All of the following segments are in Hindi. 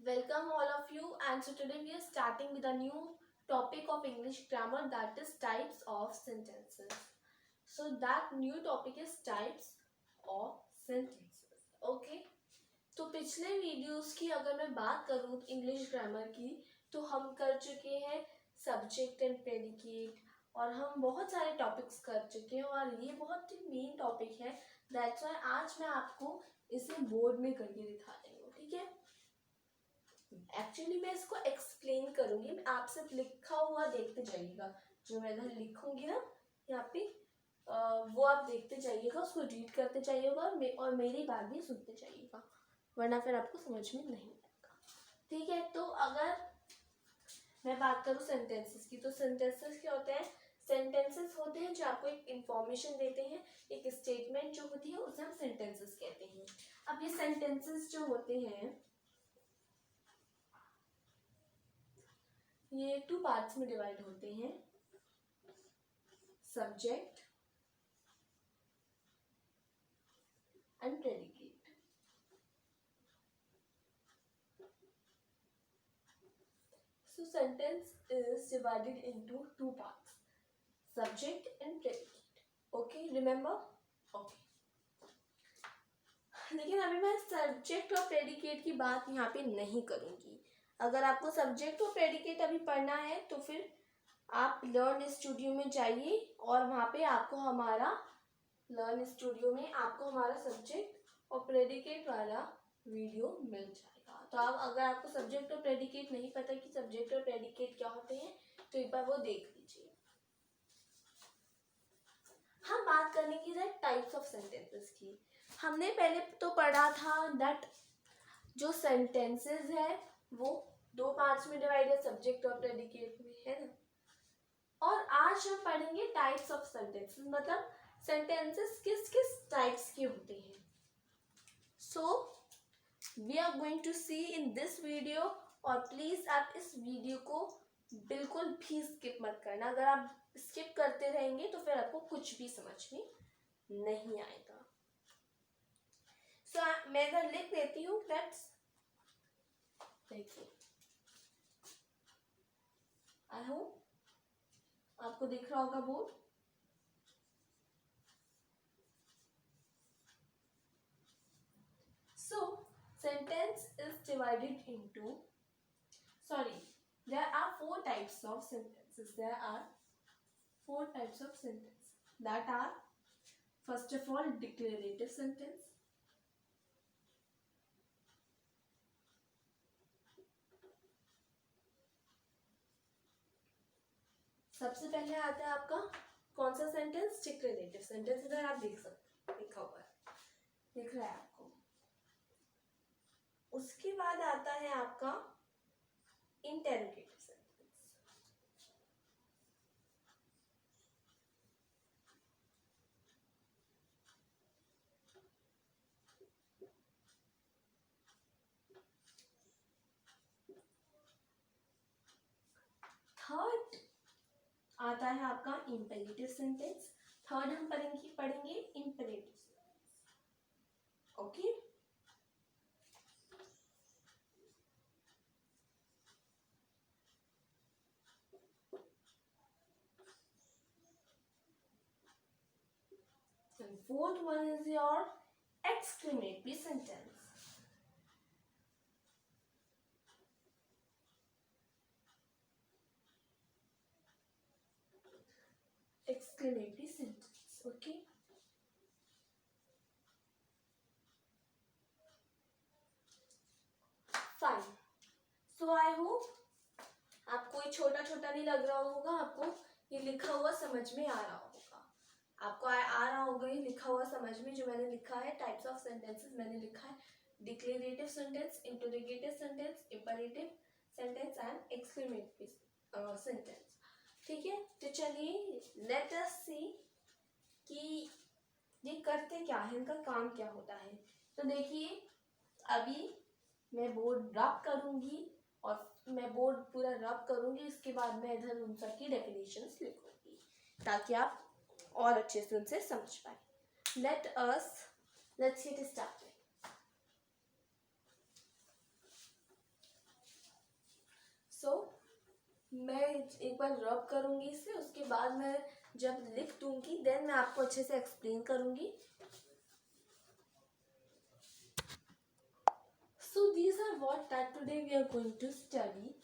Welcome all of you, and so today we are starting with a new topic of English grammar, that is types of sentences. So that new topic is types of sentences. Okay, तो पिछले वीडियोस की अगर मैं बात करूँ इंग्लिश ग्रामर की, तो हम कर चुके हैं सब्जेक्ट एंड प्रेडिकेट, और हम बहुत सारे टॉपिक्स कर चुके हैं, और ये बहुत ही मेन टॉपिक है। दैट्स व्हाई आज मैं आपको इसे बोर्ड में करके दिखा रही हूँ। ठीक है, एक्चुअली मैं इसको एक्सप्लेन करूंगी, आप सिर्फ लिखा हुआ देखते जाइएगा। जो मैं इधर लिखूंगी ना यहाँ पे, वो आप देखते जाइएगा, उसको रीड करते जाइएगा, और मेरी बात भी सुनते जाइएगा, वरना फिर आपको समझ में नहीं आएगा। ठीक है, तो अगर मैं बात करूँ सेंटेंसेस की, तो सेंटेंसेस क्या होते हैं? सेंटेंसेस होते हैं जो आपको एक इंफॉर्मेशन देते हैं, एक स्टेटमेंट जो होती है उसे हम सेंटेंसेस कहते हैं। अब ये सेंटेंसेस जो होते हैं ये टू पार्ट्स में डिवाइड होते हैं, subject and predicate. So sentence is divided into two parts, subject and predicate. Okay, remember? Okay. लेकिन अभी मैं सब्जेक्ट और प्रेडिकेट की बात यहाँ पे नहीं करूँगी। अगर आपको सब्जेक्ट और प्रेडिकेट अभी पढ़ना है तो फिर आप लर्न स्टूडियो में जाइए, और वहाँ पे आपको हमारा लर्न स्टूडियो में आपको हमारा सब्जेक्ट और प्रेडिकेट वाला वीडियो मिल जाएगा। तो आप अगर आपको सब्जेक्ट और प्रेडिकेट नहीं पता कि सब्जेक्ट और प्रेडिकेट क्या होते हैं, तो एक बार वो देख लीजिए। हम बात करने की है टाइप्स ऑफ सेंटेंसेस की। हमने पहले तो पढ़ा था दैट जो सेंटेंसेस है वो दो पार्ट्स में डिवाइड है, सब्जेक्ट और प्रेडिकेट में, है ना। और आज हम पढ़ेंगे टाइप्स ऑफ सेंटेंसेस, मतलब सेंटेंसेस किस किस टाइप्स के होते हैं। So we are going to see in this video, और प्लीज आप इस वीडियो को बिल्कुल भी स्किप मत करना। अगर आप स्किप करते रहेंगे तो फिर आपको कुछ भी समझ में नहीं आएगा। सो मैं इधर लिख देती हूँ, लेट्स देखिए। आई होप आपको दिख रहा होगा board. So sentence is divided into, there are four types of sentences. There are four types of sentences that are, first of all, declarative sentence, सबसे पहले आता है आपका कौन सा सेंटेंस? Declarative sentence. इधर आप देख सकते हैं, लिखा हुआ है, दिख रहा है आपको। उसके बाद आता है आपका इंटेरोगेटिव सेंटेंस। थर्ड आता है आपका इंपेरेटिव सेंटेंस। थर्ड हम पढ़ेंगे imperative sentence. Okay, and fourth one is your exclamatory sentence. Exclamatory sentence. Okay, fine. So I hope आपको ये छोटा छोटा नहीं लग रहा होगा, आपको ये लिखा हुआ समझ में आ रहा होगा। आपको आ रहा होगा ये लिखा हुआ समझ में, जो मैंने लिखा है टाइप्स ऑफ सेंटेंसेस। मैंने लिखा है declarative sentence, interrogative sentence, imperative sentence and exclamatory sentence. ठीक है, तो चलिए लेट अस सी कि ये करते क्या है, इनका काम क्या होता है। तो देखिए, अभी मैं बोर्ड रब करूंगी, और मैं बोर्ड पूरा रब करूंगी, इसके बाद मैं इधर उन सब की डेफिनेशंस लिखूंगी ताकि आप और अच्छे से उनसे समझ पाए। Let's get started. मैं एक बार रब करूँगी इसे, उसके बाद मैं जब लिख दूँगी देन मैं आपको अच्छे से एक्सप्लेन करूँगी. So these are what that today we are going to study.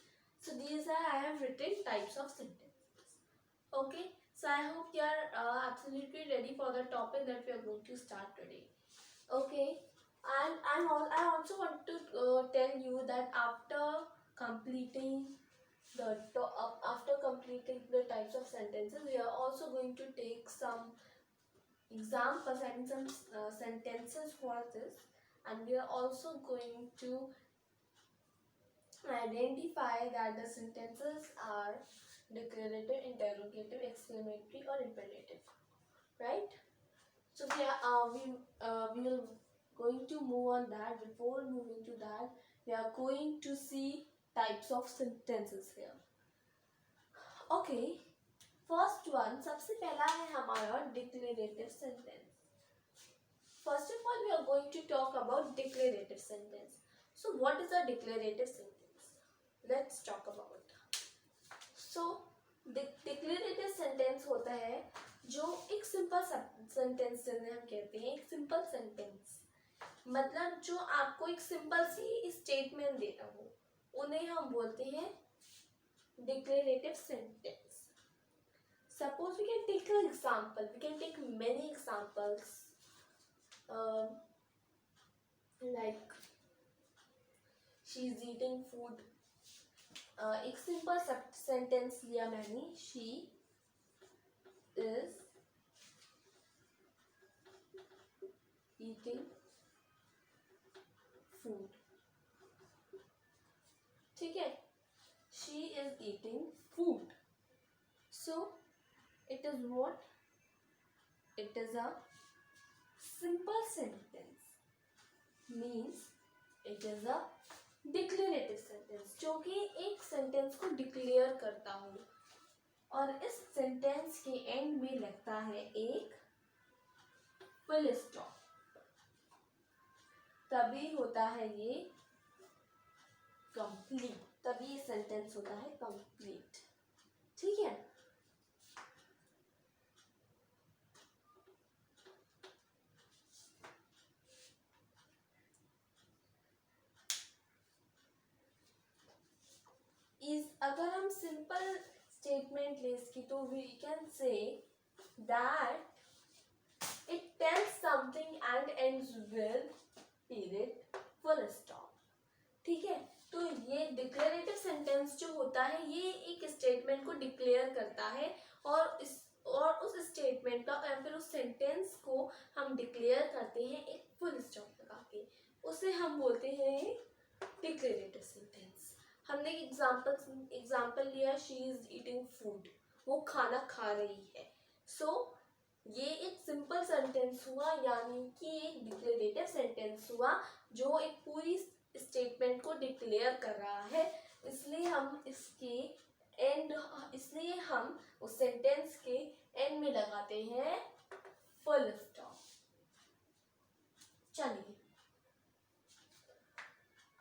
So these are I have written types of sentences. Okay. So I hope you are absolutely ready for the topic that we are going to start today. Okay. And I also want to tell you that after completing the types of sentences, we are also going to take some examples and some sentences for this, and we are also going to identify that the sentences are declarative, interrogative, exclamatory, or imperative, right? So we will going to move on that. Before moving to that, we are going to see types of sentences here. Okay, first one, सबसे पहला है हमारा declarative sentence. First of all, we are going to talk about declarative sentence. So what is a declarative sentence? Let's talk about. So declarative sentence होता है जो एक सिंपल सेंटेंस जिन्हें हम कहते हैं, एक सिंपल सेंटेंस, मतलब जो आपको एक सिंपल सी स्टेटमेंट देता हो, उन्हें हम बोलते हैं declarative sentence. Suppose we can take an example. We can take many examples. Like she is eating food. एक सिंपल सेंटेंस लिया मैंने, she is eating food. ठीक है, she is eating food. So it is what? It is a simple sentence. Means it is a declarative sentence, जो कि एक सेंटेंस को डिक्लेयर करता हो, और इस सेंटेंस के एंड में लगता है एक फुल स्टॉप. तभी होता है ये कंप्लीट, तभी ये सेंटेंस होता है कंप्लीट. ठीक है. अगर हम सिंपल स्टेटमेंट ले इसकी, तो we can say that it tells something and ends with period full stop. ठीक है. तो ये डिक्लेरेटिव सेंटेंस जो होता है, ये एक स्टेटमेंट को डिक्लेयर करता है, और उस स्टेटमेंट का या फिर उस सेंटेंस को हम डिक्लेयर करते हैं एक फुल स्टॉप लगा के. उसे हम बोलते हैं डिक्लेरेटिव सेंटेंस. हमने एग्जाम्पल लिया, शी इज ईटिंग फूड, वो खाना खा रही है. सो ये एक सिंपल सेंटेंस हुआ, यानी कि एक डिक्लेरेटिव सेंटेंस हुआ जो एक पूरी स्टेटमेंट को डिक्लेयर कर रहा है. इसलिए हम उस सेंटेंस के एंड में लगाते हैं फुल स्टॉप. चलिए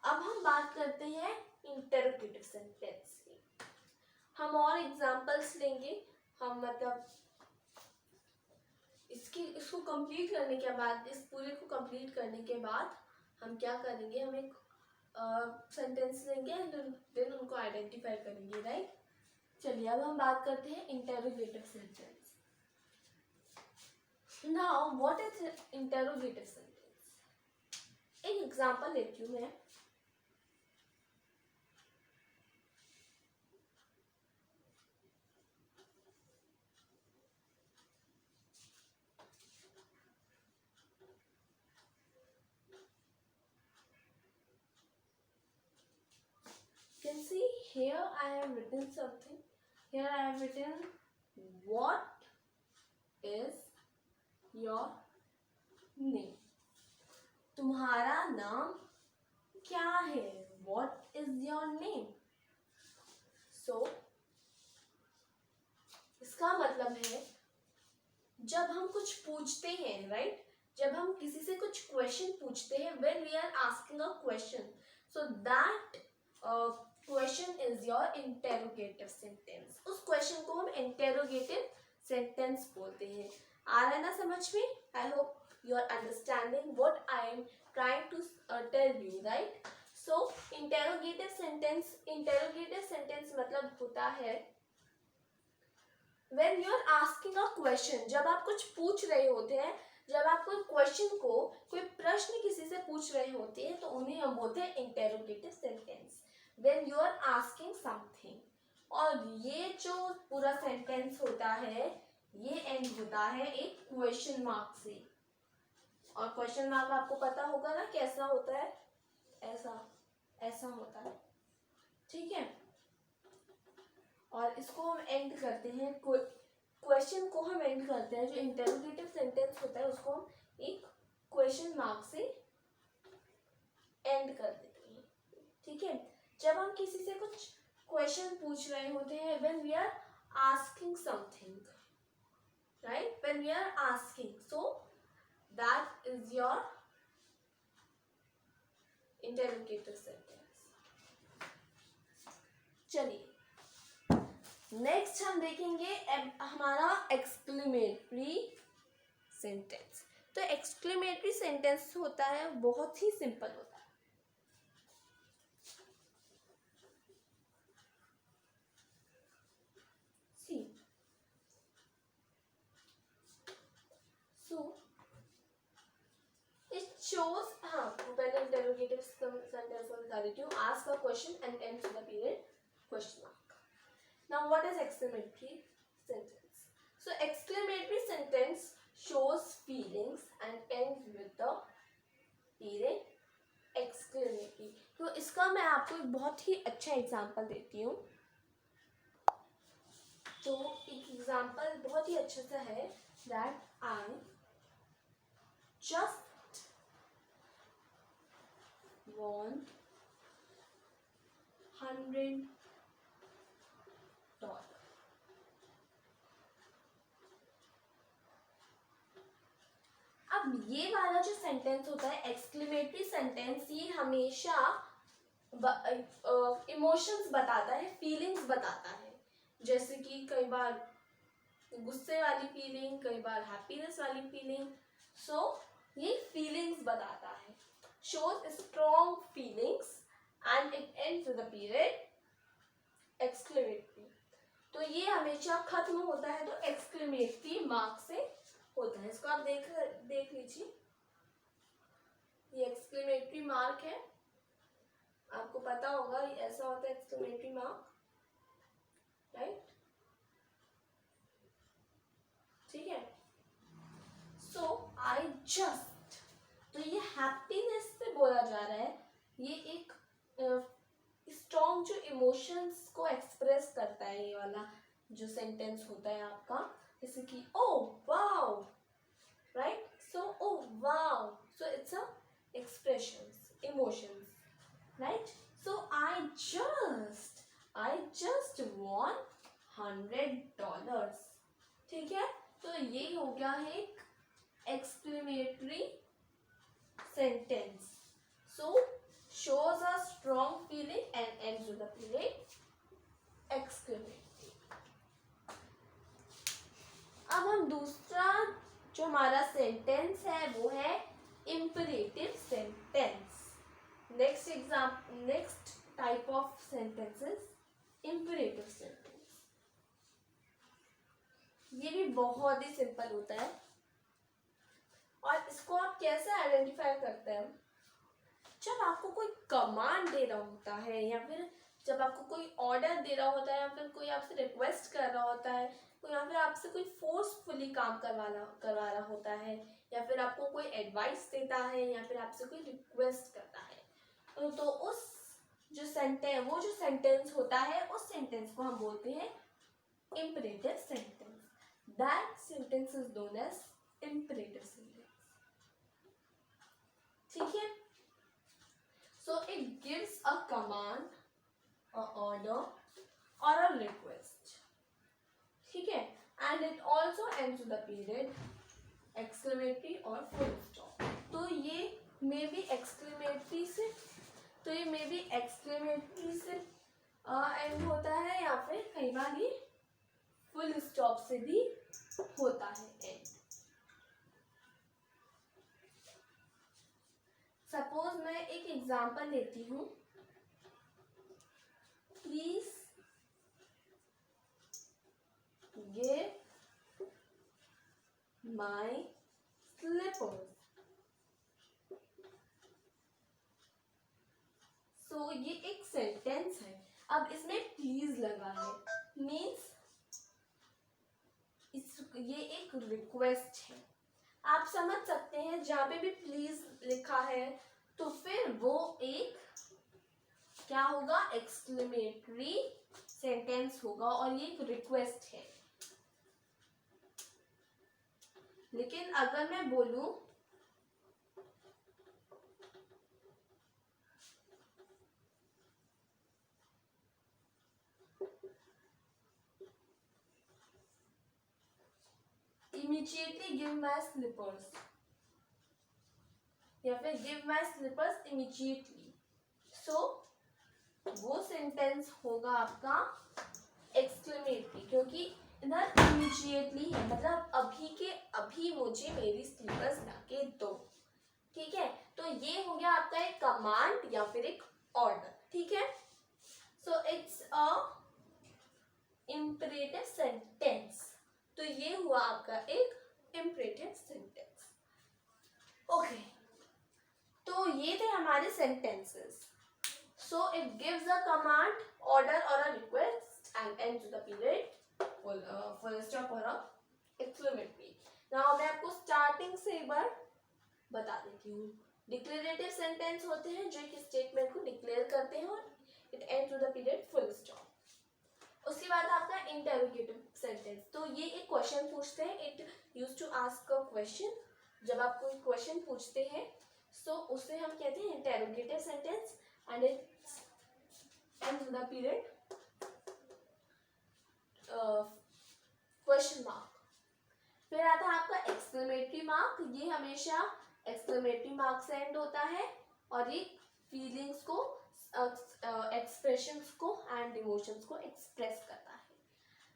अब हम बात करते हैं इंटरोगेटिव सेंटेंस की. हम और एग्जांपल्स लेंगे. हम मतलब इसको कंप्लीट करने के बाद, इस पूरे को कंप्लीट करने के बाद हम क्या करेंगे, हम एक सेंटेंस लेंगे एंड देन उनको आइडेंटिफाई करेंगे, राइट. चलिए अब हम बात करते हैं interrogative sentence. Now what is interrogative sentence? एक एग्जांपल लेती हूँ मैं. Can see here I have written something. Here I have written, what is your name? तुम्हारा नाम क्या है? What is your name? So इसका मतलब है जब हम कुछ पूछते हैं, राइट, जब हम किसी से कुछ क्वेश्चन पूछते हैं, when we are asking a question, so that question is your interrogative sentence. उस क्वेश्चन को हम इंटेरोगेटिव सेंटेंस बोलते हैं। आ रहा है ना समझ में? I hope you are understanding what I am trying to tell you, right? So interrogative sentence मतलब होता है when you are asking a question, जब आप कुछ पूछ रहे होते हैं, जब आप कोई क्वेश्चन को, कोई प्रश्न किसी से पूछ रहे होते हैं, तो उन्हें हम बोलते हैं interrogative sentence. when you are asking something, और ये जो पूरा सेंटेंस होता है ये एंड होता है एक क्वेश्चन मार्क से। और क्वेश्चन मार्क आपको पता होगा ना कैसा होता है, ऐसा ऐसा होता है, ठीक है? और इसको हम एंड करते हैं, क्वेश्चन को हम एंड करते हैं, जो इंटेरोगेटिव सेंटेंस होता है उसको हम एक क्वेश्चन मार्क से एंड कर देते हैं, ठीक है? जब हम किसी से कुछ क्वेश्चन पूछ रहे होते हैं, when we are asking something, right? when we are asking, so that is your interrogative sentence। चलिए नेक्स्ट हम देखेंगे हमारा एक्सक्लेमेटरी सेंटेंस। तो एक्सक्लेमेटरी सेंटेंस होता है बहुत ही सिंपल होता है। सी सो इट शोज, हाँ पहले इंटरोगेटिव सेंटेंस को बता देती हूँ। Ask a question and end to the period question mark. Now what is exclamatory sentence? So exclamatory sentence shows feelings and ends with the period exclamatory। तो इसका मैं आपको एक बहुत ही अच्छा एग्जांपल देती हूँ। तो एक एग्जांपल बहुत ही अच्छा सा है, that I just want $100। अब ये वाला जो सेंटेंस होता है एक्सक्लेमेटरी सेंटेंस, ये हमेशा इमोशंस बताता है, फीलिंग्स बताता है। जैसे कि कई बार गुस्से वाली फीलिंग, कई बार हैप्पीनेस वाली फीलिंग। सो ये फीलिंग्स बताता है, shows strong feelings and it ends with the period exclamatory. तो ये हमेशा खत्म होता है तो एक्सक्लेमेटरी मार्क से होता है। इसको आप देख लीजिए, ये एक्सक्लेमेटरी मार्क है, आपको पता होगा ये ऐसा होता है एक्सक्लेमेटरी मार्क, राइट? ठीक है। सो आई जस्ट, तो ये हैप्पीनेस से बोला जा रहा है, ये एक स्ट्रॉन्ग जो इमोशंस को एक्सप्रेस करता है, ये वाला जो सेंटेंस होता है आपका, जैसे कि oh wow, right? So oh wow, so it's a expressions, emotions, right? So I just won $100, ठीक है? तो ये हो गया है एक exclamatory sentence. So shows a strong feeling and ends with a period exclamatory। अब हम दूसरा जो हमारा सेंटेंस है वो है imperative sentence। Next type of sentences imperative sentence। ये भी बहुत ही सिंपल होता है, और इसको आप कैसे आइडेंटिफाई करते हैं? जब आपको कोई कमांड दे रहा होता है, या फिर जब आपको कोई ऑर्डर दे रहा होता है, या फिर कोई आपसे रिक्वेस्ट कर रहा होता है, या फिर आपसे कोई फोर्सफुली काम करवा रहा होता है, या फिर आपको कोई एडवाइस देता है, या फिर आपसे कोई रिक्वेस्ट करता है, तो उस जो सेंटेंस होता है, उस सेंटेंस को हम बोलते हैं imperative sentence। That sentence is known as imperative sentence। ठीक है? So it gives a command, a order or a request, ठीक है? And it also ends with the period exclamatory or full stop। तो ये may be exclamatory से एंड होता है या फिर कई बार ये फुल स्टॉप से भी होता है एंड। सपोज मैं एक एग्जांपल लेती हूँ, प्लीज गिव माई स्लीपर्स। सो ये एक सेंटेंस है। अब इसमें प्लीज लगा है, मीन्स ये एक रिक्वेस्ट है। आप समझ सकते हैं जहाँ पे भी प्लीज लिखा है तो फिर वो एक क्या होगा, एक्सक्लेमेटरी सेंटेंस होगा और ये एक रिक्वेस्ट है। लेकिन अगर मैं बोलूं इमीडिएटली गिव माई स्लीपर्स या फिर गिव माई स्लीपर्स इमीडिएटली, सो वो सेंटेंस होगा आपका एक्सक्लेमेटरी, क्योंकि इधर इमीडिएटली है, मतलब अभी के अभी मुझे मेरी स्लीपर्स लाके दो। ठीक है, तो ये हो गया आपका एक कमांड या फिर एक ऑर्डर। ठीक है, सो इट्स अ इंपरेटिव सेंटेंस। तो ये हुआ आपका एक इंपरेटिव सेंटेंस। ओके, तो ये थे हमारे sentences. So it gives a command, order or a request and ends the period, full stop or a exclamatory. Now मैं आपको स्टार्टिंग से एक बार बता देती हूँ। डिक्लेरेटिव सेंटेंस होते हैं जो एक स्टेटमेंट को डिक्लेयर करते हैं और it ends with the period full stop. उसके बाद आपका इंटेरोगेटिव सेंटेंस, तो ये एक क्वेश्चन पूछते हैं। It use to ask a question. जब आप कोई क्वेश्चन पूछते हैं सो उसे हम कहते हैं interrogative sentence and it ends with the period question mark. फिर आता है आपका एक्सक्लेमेटरी मार्क। ये हमेशा एक्सक्लेमेटरी मार्क से एंड होता है और ये फीलिंग्स को, एक्सप्रेशंस को एंड इमोशंस को एक्सप्रेस करता है।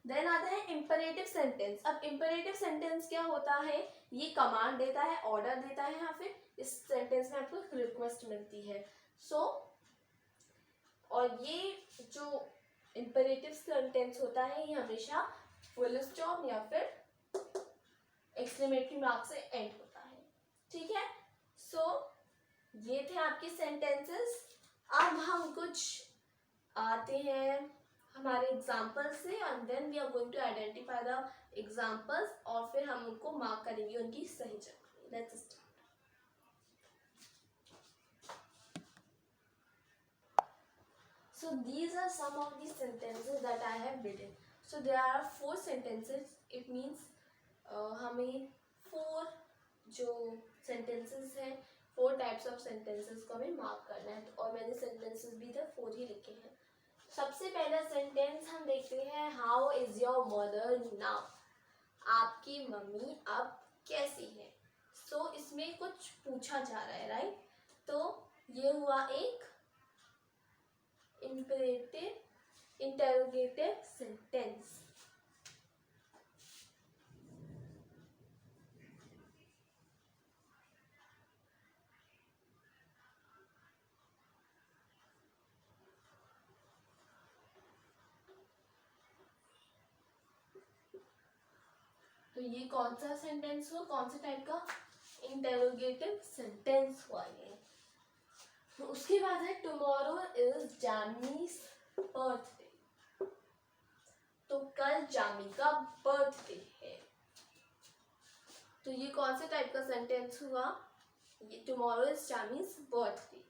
देन आता है इंपरेटिव सेंटेंस। अब इंपरेटिव सेंटेंस क्या होता है, ये कमांड देता है, ऑर्डर देता है, या फिर इस सेंटेंस में आपको रिक्वेस्ट मिलती है। सो और ये जो इंपरेटिव सेंटेंस होता है ये हमेशा फुल स्टॉप या फिर एक्सक्लेमेटरी मार्क से एंड होता है। ठीक है, सो ये थे आपके सेंटेंसेस। अब हम कुछ आते हैं हमारे एग्जाम्पल से and then we are going to identify the examples और फिर हम उनको मार्क करेंगे उनकी सही जगह। Let's start. So these are some of the sentences that I have written. So there are 4 sentences. It means हमें 4 जो sentences हैं, 4 types of sentences को हमें mark करना है। और मैंने sentences भी इधर 4 ही लिखे हैं। सबसे पहला sentence हम देखते हैं, How is your mother now? आपकी मम्मी अब कैसी है? So इसमें कुछ पूछा जा रहा है, राइट? तो ये हुआ एक imperative interrogative sentence। तो ये कौन सा सेंटेंस हुआ, कौन से टाइप का, इंटेरोगेटिव सेंटेंस हुआ ये। तो उसके बाद है टुमारो इज जामीज बर्थडे। तो कल जामी का बर्थडे है। तो ये कौन से टाइप का सेंटेंस हुआ, ये tomorrow is Jamie's birthday.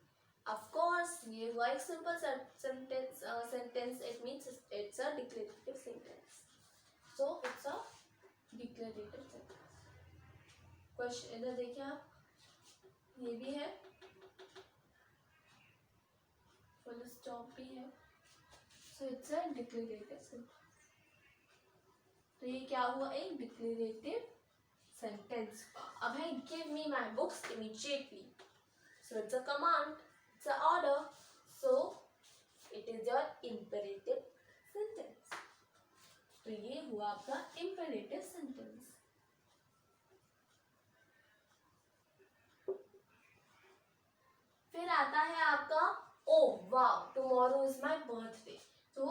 Of course ये हुआ एक simple sentence. It means it's a declarative sentence. So it's a declarative sentence. Question इधर देखिए आप, ये भी है, फुल स्टॉप भी है। सो इट्स अ डिक्लेरेटिव सेंटेंस। तो ये क्या हुआ, एक डिक्लेरेटिव सेंटेंस। अब है give me my books immediately. So it's a command, it's a order, so it is your imperative आपका imperative sentence. फिर आता है आपका ओह वाव टुमारो इज माय बर्थडे. तो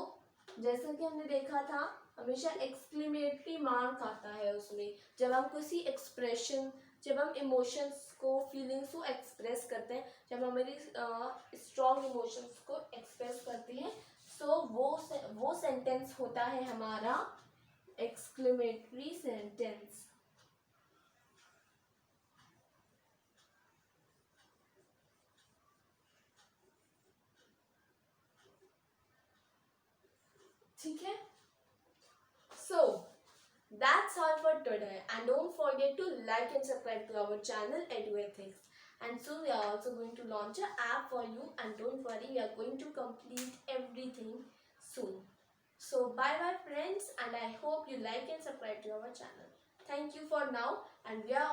जैसा कि हमने देखा था हमेशा एक्सक्लेमेटरी मार्क आता है उसमें जब हम किसी एक्सप्रेशन, जब हम इमोशंस को, फीलिंग्स को एक्सप्रेस करते हैं, जब हमारी स्ट्रॉन्ग इमोशंस को एक्सप्रेस करते हैं, सो वो सेंटेंस होता है हमारा एक्सक्लेमेटरी सेंटेंस. ठीक है. So that's all for today, and don't forget to like and subscribe to our channel EduEthics. And soon we are also going to launch an app for you, and don't worry, we are going to complete everything soon. So bye bye friends, and I hope you like and subscribe to our channel. Thank you for now, and we are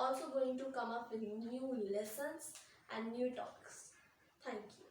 also going to come up with new lessons and new talks. Thank you.